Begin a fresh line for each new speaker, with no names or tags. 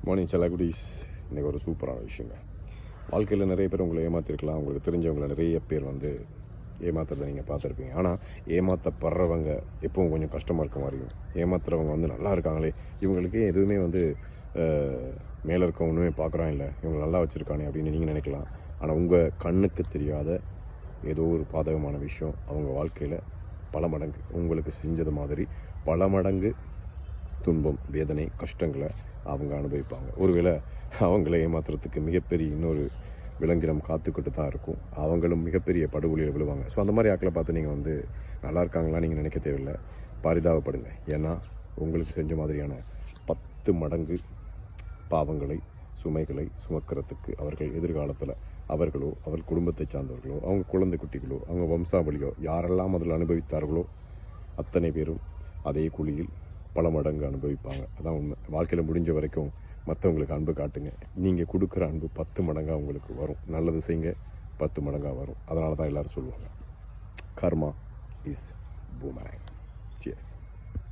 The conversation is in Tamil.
மார்னிங் செல்லகுடீஸ். இன்றைக்கி ஒரு சூப்பரான விஷயங்க. வாழ்க்கையில் நிறைய பேர் உங்களை ஏமாற்றிருக்கலாம். உங்களுக்கு தெரிஞ்சவங்களை நிறைய பேர் ஏமாத்துறதை நீங்கள் பார்த்துருப்பீங்க. ஆனால் ஏமாற்றப்படுறவங்க எப்பவும் கொஞ்சம் கஷ்டமாக இருக்க மாதிரியும், ஏமாத்துறவங்க நல்லா இருக்காங்களே, இவங்களுக்கே எதுவுமே மேலே இருக்க ஒன்றுமே பார்க்குறான் இல்லை, இவங்க நல்லா வச்சுருக்கானே அப்படின்னு நீங்கள் நினைக்கலாம். ஆனால் உங்கள் கண்ணுக்கு தெரியாத ஏதோ ஒரு பாதகமான விஷயம் அவங்க வாழ்க்கையில் பல மடங்கு உங்களுக்கு செஞ்சது மாதிரி பல மடங்கு துன்பம், வேதனை, கஷ்டங்களை அவங்க அனுபவிப்பாங்க. ஒருவேளை அவங்கள ஏமாத்துறதுக்கு மிகப்பெரிய இன்னொரு விலங்கினம் காத்துக்கிட்டு தான் இருக்கும். அவங்களும் மிகப்பெரிய படுகொலியில் விழுவாங்க. ஸோ அந்த மாதிரி ஆக்களை பார்த்து நீங்கள் நல்லா இருக்காங்களா நீங்கள் நினைக்க தேவையில்லை, பரிதாபப்படுங்க. ஏன்னா உங்களுக்கு செஞ்ச மாதிரியான 10 மடங்கு பாவங்களை, சுமைகளை சுமக்கிறதுக்கு அவர்கள் எதிர்காலத்தில் அவர்களோ, அவர் குடும்பத்தை சார்ந்தவர்களோ, அவங்க குழந்தை குட்டிகளோ, அவங்க வம்சாவளியோ யாரெல்லாம் அதில் அனுபவித்தார்களோ அத்தனை பேரும் அதே குழியில் பல மடங்கு அனுபவிப்பாங்க. அதான் உண்மை. வாழ்க்கையில் முடிஞ்ச வரைக்கும் மற்றவங்களுக்கு அன்பு காட்டுங்க. நீங்கள் கொடுக்குற அன்பு 10 மடங்காக உங்களுக்கு வரும். நல்லது செய்யுங்க, 10 மடங்காக வரும். அதனால தான் எல்லோரும் சொல்லுவாங்க, கர்மா இஸ் பூமரேங். சியர்ஸ்.